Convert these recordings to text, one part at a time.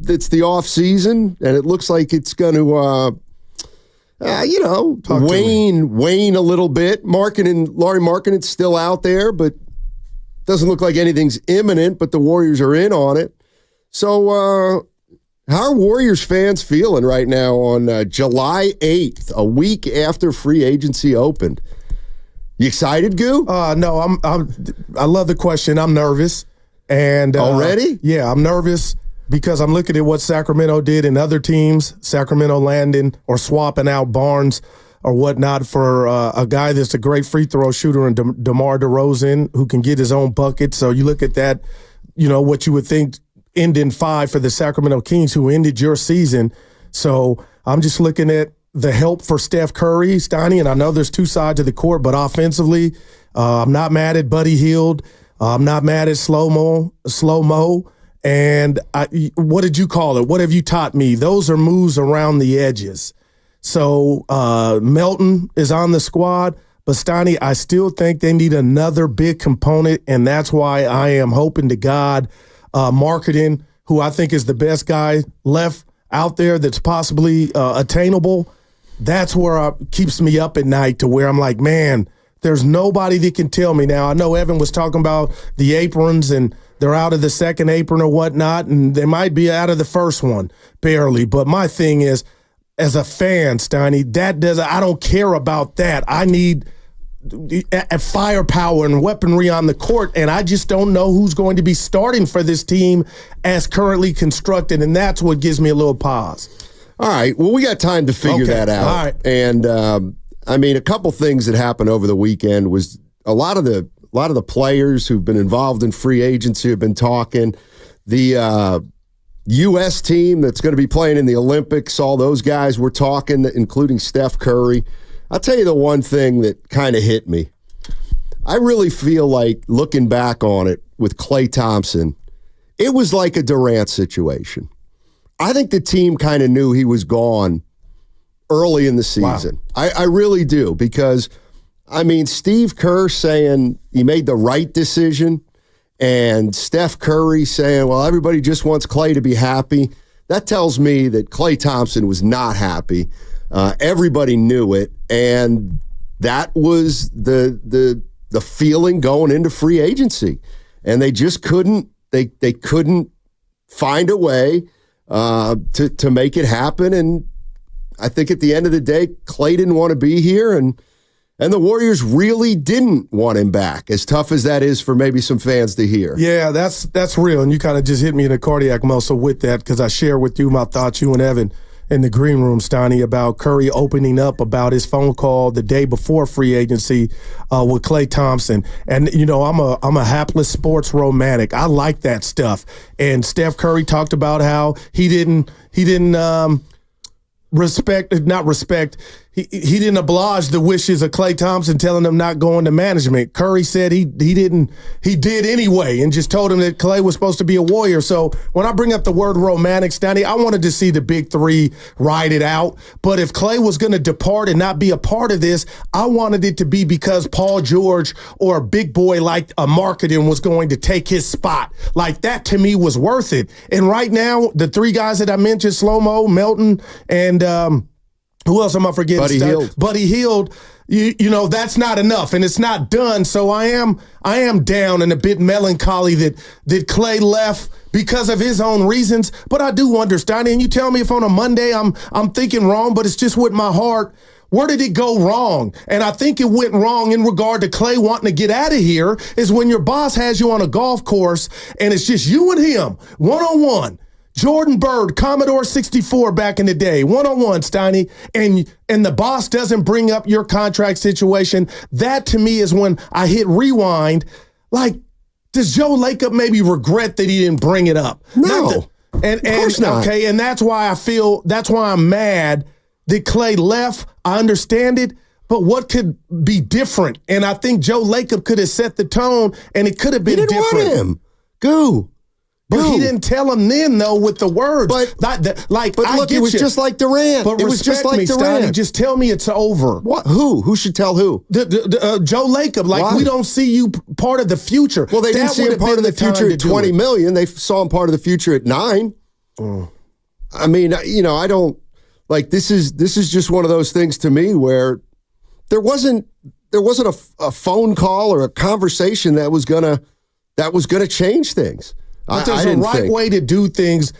it's the offseason, and it looks like it's going to, wane a little bit. Lauri Markkanen's still out there, but doesn't look like anything's imminent, but the Warriors are in on it. So how are Warriors fans feeling right now on July 8th, a week after free agency opened? You excited, Goo? No, I love the question. I'm nervous. And already? Yeah, I'm nervous because I'm looking at what Sacramento did in other teams, Sacramento landing or swapping out Barnes or whatnot for a guy that's a great free throw shooter and DeMar DeRozan who can get his own bucket. So you look at that, what you would think ending 5 for the Sacramento Kings who ended your season. So I'm just looking at the help for Steph Curry, Steiny, and I know there's two sides of the court, but offensively, I'm not mad at Buddy Hield. I'm not mad at slow-mo. And what did you call it? What have you taught me? Those are moves around the edges. So Melton is on the squad, but Steiny, I still think they need another big component, and that's why I am hoping to God Markkanen, who I think is the best guy left out there that's possibly attainable. That's where keeps me up at night to where I'm like, man, there's nobody that can tell me now. I know Evan was talking about the aprons and they're out of the second apron or whatnot, and they might be out of the first one, barely. But my thing is, as a fan, Steiny, I don't care about that. I need firepower and weaponry on the court, and I just don't know who's going to be starting for this team as currently constructed, and that's what gives me a little pause. All right, well, we got time to figure that out. All right. And a couple things that happened over the weekend was a lot of the players who've been involved in free agency have been talking. The U.S. team that's going to be playing in the Olympics, all those guys were talking, including Steph Curry. I'll tell you the one thing that kind of hit me. I really feel like, looking back on it with Klay Thompson, it was like a Durant situation. I think the team kind of knew he was gone early in the season. Wow. I really do, because, Steve Kerr saying he made the right decision and Steph Curry saying, well, everybody just wants Klay to be happy. That tells me that Klay Thompson was not happy. Everybody knew it, and that was the feeling going into free agency. And they just couldn't find a way to make it happen. And I think at the end of the day, Klay didn't want to be here, and the Warriors really didn't want him back, as tough as that is for maybe some fans to hear. Yeah, that's real, and you kind of just hit me in the cardiac muscle with that, because I share with you my thoughts, you and Evan, in the green room, Steiny, about Curry opening up about his phone call the day before free agency with Klay Thompson. And, I'm a hapless sports romantic. I like that stuff. And Steph Curry talked about how he didn't he didn't oblige the wishes of Klay Thompson telling him not going to management. Curry said he did anyway, and just told him that Klay was supposed to be a Warrior. So when I bring up the word romantic, Steiny, I wanted to see the big three ride it out. But if Klay was going to depart and not be a part of this, I wanted it to be because Paul George or a big boy like a Markkanen was going to take his spot. Like, that to me was worth it. And right now, the three guys that I mentioned, Slow-Mo, Melton, and who else am I forgetting? Buddy Hield. You know, that's not enough, and it's not done. So I am down and a bit melancholy that Klay left because of his own reasons. But I do understand, and you tell me if on a Monday I'm thinking wrong, but it's just with my heart. Where did it go wrong? And I think it went wrong in regard to Klay wanting to get out of here is when your boss has you on a golf course and it's just you and him, one-on-one. Jordan Bird, Commodore 64 back in the day, one-on-one, Steiny, and the boss doesn't bring up your contract situation. That, to me, is when I hit rewind. Like, does Joe Lacob maybe regret that he didn't bring it up? No, of course not. Okay, and that's why I'm mad that Klay left. I understand it, but what could be different? And I think Joe Lacob could have set the tone, and it could have been different. He didn't want him. Go. But he didn't tell him then, though, with the words. But look, it was just like Durant. But it was just like Durant. Steiny, just tell me it's over. What? Who? Who should tell who? Joe Lacob. Like, why? We don't see you part of the future. Well, they didn't see him part of the future at $20 million. They saw him part of the future at $9 million. I mean, I don't like this is just one of those things to me where there wasn't a phone call or a conversation that was gonna change things. But there's a right way to do things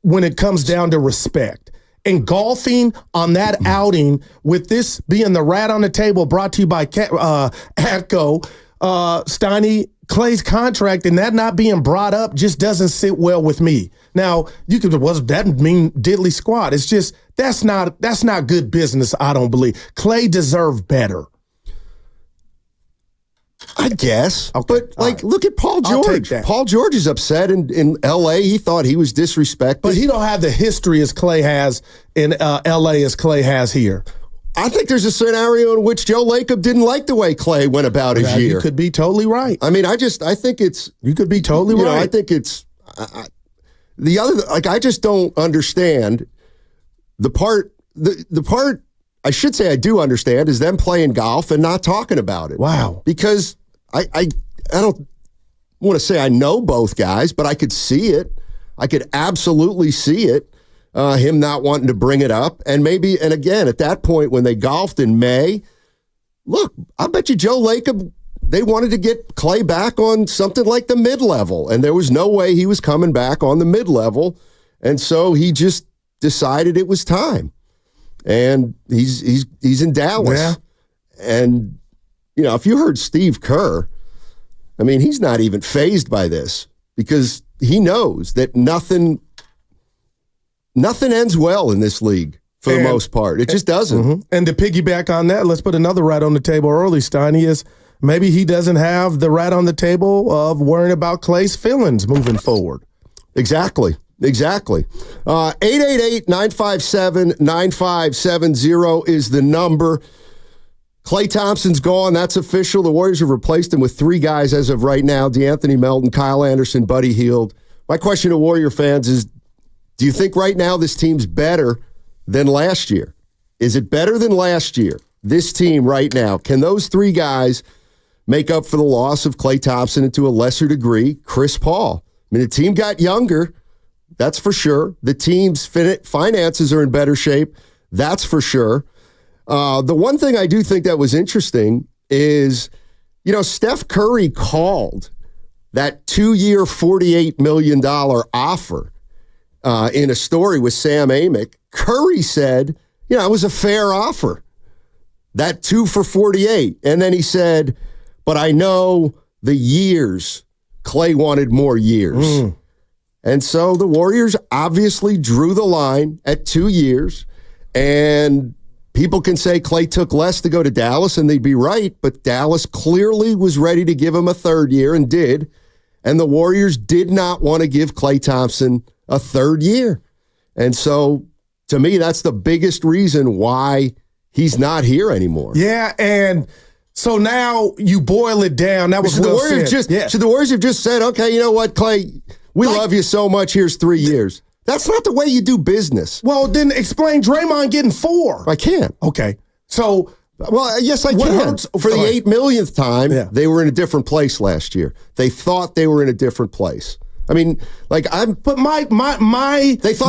when it comes down to respect. And golfing on that outing, with this being the rat on the table, brought to you by Atco, Steiny, Klay's contract, and that not being brought up just doesn't sit well with me. Now, that mean diddly squat. It's just that's not good business, I don't believe. Klay deserved better. I guess. Okay, but, look at Paul George. Paul George is upset in L.A. He thought he was disrespected. But he don't have the history as Klay has in L.A. as Klay has here. I think there's a scenario in which Joe Lacob didn't like the way Klay went about his year. You could be totally right. I mean, I think it's... You could be totally right. I think it's... I just don't understand the part... The part I should say I do understand is them playing golf and not talking about it. Wow. Because I don't want to say I know both guys, but I could see it. I could absolutely see it. Him not wanting to bring it up. And again, at that point when they golfed in May, look, I bet you Joe Lacob, they wanted to get Klay back on something like the mid-level. And there was no way he was coming back on the mid-level. And so he just decided it was time. And he's in Dallas. Yeah. And, if you heard Steve Kerr, I mean, he's not even fazed by this because he knows that nothing ends well in this league for the most part. It just doesn't. Mm-hmm. And to piggyback on that, let's put another rat on the table early, Steiny, is maybe he doesn't have the rat on the table of worrying about Klay's feelings moving forward. Exactly. 888-957-9570 is the number. Klay Thompson's gone. That's official. The Warriors have replaced him with 3 guys as of right now: DeAnthony Melton, Kyle Anderson, Buddy Hield. My question to Warrior fans is, do you think right now this team's better than last year? Is it better than last year? This team right now, can those 3 guys make up for the loss of Klay Thompson and to a lesser degree, Chris Paul? I mean, the team got younger. That's for sure. The team's finances are in better shape. That's for sure. The one thing I do think that was interesting is, Steph Curry called that 2-year, $48 million offer in a story with Sam Amick. Curry said, it was a fair offer. That 2 for 48. And then he said, but I know the years. Klay wanted more years. And so the Warriors obviously drew the line at 2 years, and people can say Klay took less to go to Dallas, and they'd be right, but Dallas clearly was ready to give him a 3rd year and did, and the Warriors did not want to give Klay Thompson a 3rd year. And so, to me, that's the biggest reason why he's not here anymore. Yeah, and so now you boil it down. That was the Warriors So the Warriors have just said, okay, you know what, Klay, we love you so much. Here's 3 years. That's not the way you do business. Well, then explain Draymond getting 4. I can't. Okay. So, yes, I can. For the 8 millionth time, they were in a different place last year. They thought they were in a different place. I mean, they thought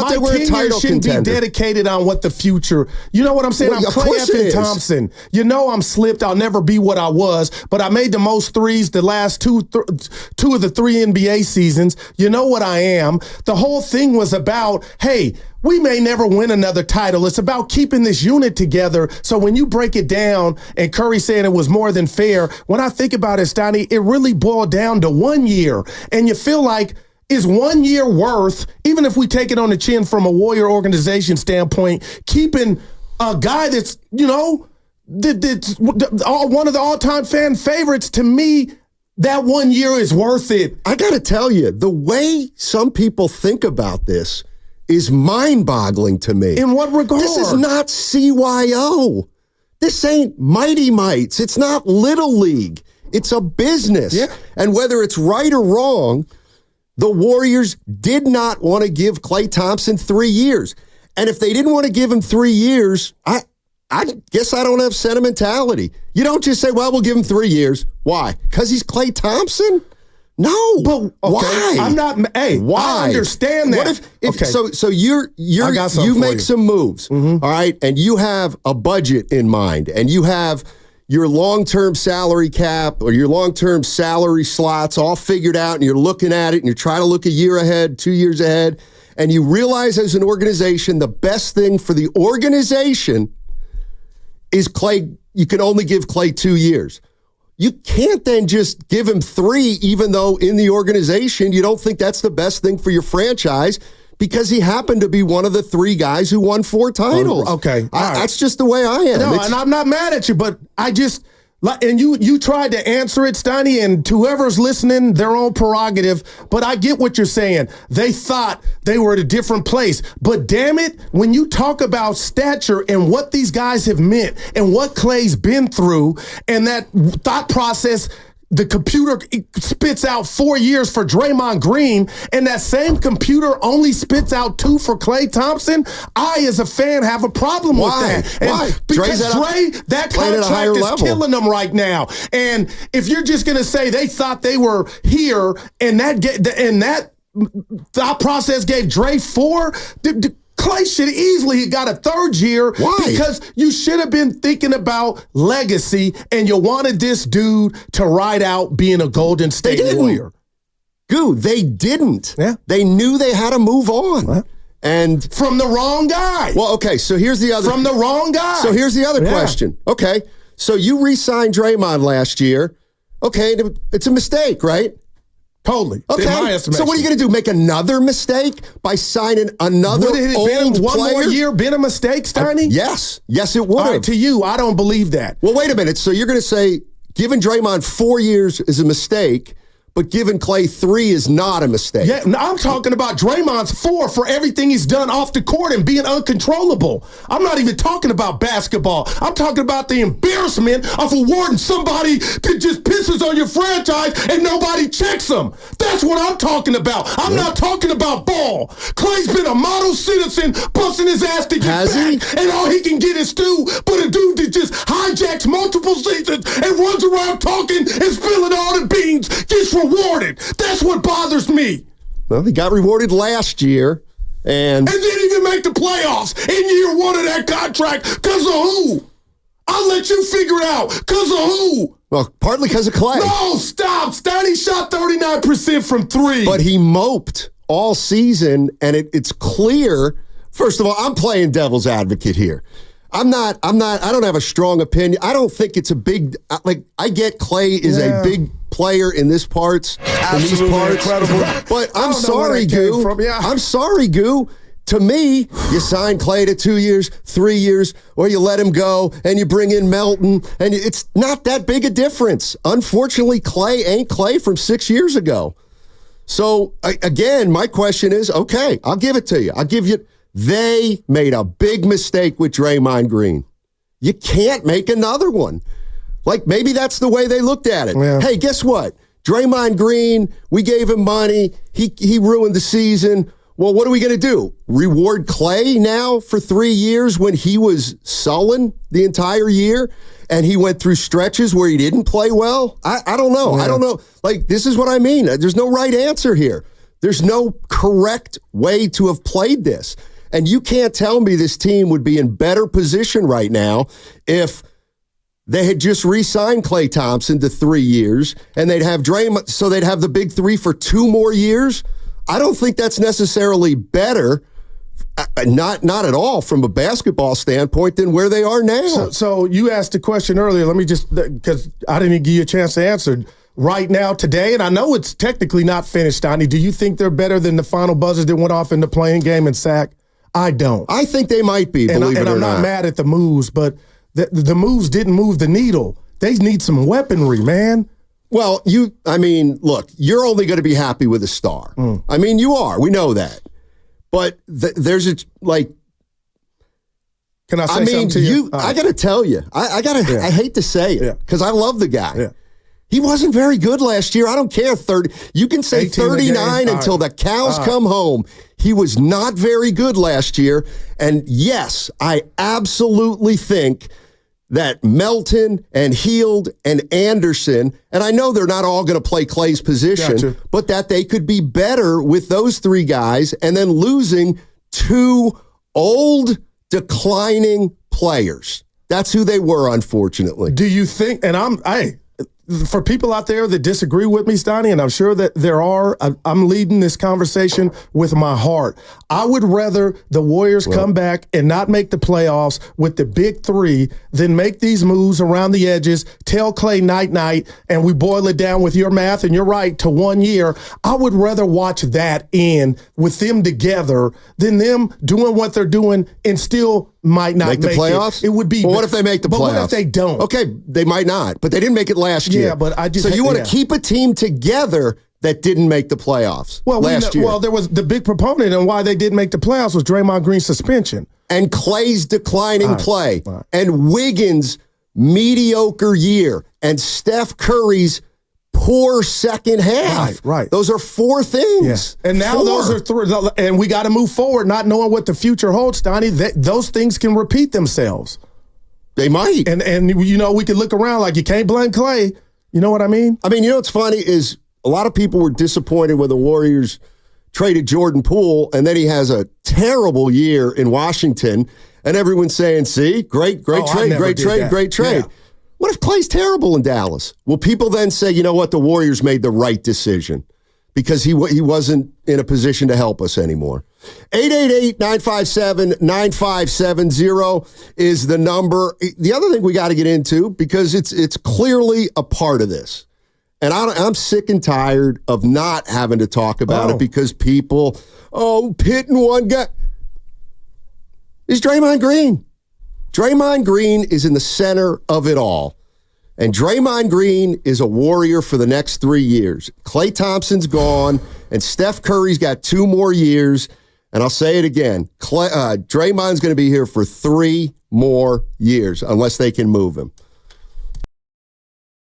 they were a title shouldn't contender. Be dedicated on what the future. You know what I'm saying? Well, I'm Klay Thompson. I'm slipped. I'll never be what I was. But I made the most threes the last two of the 3 NBA seasons. You know what I am. The whole thing was about, hey, we may never win another title. It's about keeping this unit together. So when you break it down, and Curry saying it was more than fair, when I think about it, Steiny, it really boiled down to 1 year. And you feel like, is 1 year worth, even if we take it on the chin from a Warrior organization standpoint, keeping a guy that's, that's one of the all-time fan favorites? To me, that 1 year is worth it. I got to tell you, the way some people think about this is mind-boggling to me. In what regard? This is not CYO. This ain't Mighty Mites. It's not Little League. It's a business. Yeah. And whether it's right or wrong, the Warriors did not want to give Klay Thompson 3 years. And if they didn't want to give him 3 years, I guess I don't have sentimentality. You don't just say, well, we'll give him 3 years. Why? Because he's Klay Thompson? No, but okay, why? I'm not. Hey, why? I understand that. What if okay. So you make some moves, all right, and you have a budget in mind, and you have your long-term salary cap or your long-term salary slots all figured out, and you're looking at it, and you're trying to look a year ahead, 2 years ahead, and you realize as an organization the best thing for the organization is Klay. You can only give Klay 2 years. You can't then just give him 3, even though in the organization you don't think that's the best thing for your franchise because he happened to be one of the 3 guys who won 4 titles. Okay. Right. That's just the way I am. No, and I'm not mad at you, but I just, and you tried to answer it, Steiny, and to whoever's listening, their own prerogative, but I get what you're saying. They thought they were at a different place. But damn it, when you talk about stature and what these guys have meant and what Klay's been through and that thought process, the computer spits out 4 years for Draymond Green, and that same computer only spits out 2 for Klay Thompson. I, as a fan, have a problem with that. Why? Because Dre, that contract is killing them right now. And if you're just going to say they thought they were here, and that thought process gave Dre 4. Klay should easily have got a 3rd year. Why? Because you should have been thinking about legacy and you wanted this dude to ride out being a Golden State Warrior. Goo, they didn't. Yeah. They knew they had to move on. What? And from the wrong guy. Well, okay, so here's the other. From the wrong guy. So here's the other question. Okay, so you re-signed Draymond last year. Okay, it's a mistake, right? Totally. Okay. In my estimation. So what are you going to do? Make another mistake by signing another old one player? more year been a mistake, Steiny? Yes. Yes, it would have. All right, to you, I don't believe that. Well, wait a minute. So you're going to say giving Draymond 4 years is a mistake, but giving Klay 3 is not a mistake. Yeah, no, I'm talking about Draymond's 4 for everything he's done off the court and being uncontrollable. I'm not even talking about basketball. I'm talking about the embarrassment of awarding somebody that just pisses on your franchise and nobody checks them. That's what I'm talking about. I'm not talking about ball. Klay's been a model citizen, busting his ass to get back, and all he can get is 2. But a dude that just hijacks multiple seasons and runs around talking and spilling all the beans gets rewarded. That's what bothers me. Well, he got rewarded last year and didn't even make the playoffs in year 1 of that contract because of who? I'll let you figure it out. Because of who? Well, partly because of Klay. No, stop. Steiny shot 39% from 3. But he moped all season, and it's clear. First of all, I'm playing devil's advocate here. I don't have a strong opinion. I don't think it's a big, I get Klay is a big player in these parts. Incredible. But I'm sorry, Goo. I'm sorry, Goo. To me, you sign Klay to 2 years, 3 years, or you let him go and you bring in Melton, and it's not that big a difference. Unfortunately, Klay ain't Klay from 6 years ago. So, again, my question is, okay, I'll give it to you. I'll give you. They made a big mistake with Draymond Green. You can't make another one. Like, maybe that's the way they looked at it. Yeah. Hey, guess what? Draymond Green, we gave him money. He ruined the season. Well, what are we going to do? Reward Klay now for 3 years when he was sullen the entire year and he went through stretches where he didn't play well? I don't know. Yeah. I don't know. Like, this is what I mean. There's no right answer here. There's no correct way to have played this. And you can't tell me this team would be in better position right now if they had just re-signed Klay Thompson to 3 years and they'd have Draymond, so they'd have the big 3 for 2 more years. I don't think that's necessarily better, not at all from a basketball standpoint than where they are now. So you asked a question earlier. Let me just, because I didn't even give you a chance to answer. Right now, today, and I know it's technically not finished, Steiny, do you think they're better than the final buzzers that went off in the playing game and sack? I don't. I think they might be, believe it or not. And I'm not mad at the moves, but the moves didn't move the needle. They need some weaponry, man. Well, look, you're only going to be happy with a star. I mean, you are. We know that. But there's a, like... Can I say something to you? I got to tell you. I hate to say it, because I love the guy. Yeah. He wasn't very good last year. I don't care. You can say 39 until the cows come home. He was not very good last year. And yes, I absolutely think that Melton and Hield and Anderson, and I know they're not all going to play Klay's position, but that they could be better with those three guys and then losing two old, declining players. That's who they were, unfortunately. Do you think, and for people out there that disagree with me, Steiny, and I'm sure that there are, I'm leading this conversation with my heart. I would rather the Warriors come back and not make the playoffs with the big three than make these moves around the edges, tell Klay night-night, and we boil it down with your math, and you're right, to 1 year. I would rather watch that end with them together than them doing what they're doing and still might not make the playoffs. It would be. Well, what if they make the playoffs? What if they don't? Okay, they might not, but they didn't make it last year. Yeah, but I just. So you want to keep a team together that didn't make the playoffs last year? Well, there was the big proponent and why they didn't make the playoffs was Draymond Green's suspension and Klay's declining play and Wiggins' mediocre year and Steph Curry's poor second half. Right. Those are four things. Yes. And now those are three. And we got to move forward, not knowing what the future holds, Steiny. Those things can repeat themselves. They might. And you know, we could look around like you can't blame Klay. You know what I mean? I mean, you know what's funny is a lot of people were disappointed when the Warriors traded Jordan Poole, and then he has a terrible year in Washington, and everyone's saying, see, great trade. Yeah. What if Klay's terrible in Dallas? Will people then say, you know what, the Warriors made the right decision because he wasn't in a position to help us anymore? 888-957-9570 is the number. The other thing we got to get into, because it's clearly a part of this, and I'm sick and tired of not having to talk about it because people, pitting one guy, is Draymond Green. Draymond Green is in the center of it all. And Draymond Green is a Warrior for the next 3 years. Klay Thompson's gone, and Steph Curry's got 2 more years. And I'll say it again, Draymond's going to be here for 3 more years unless they can move him.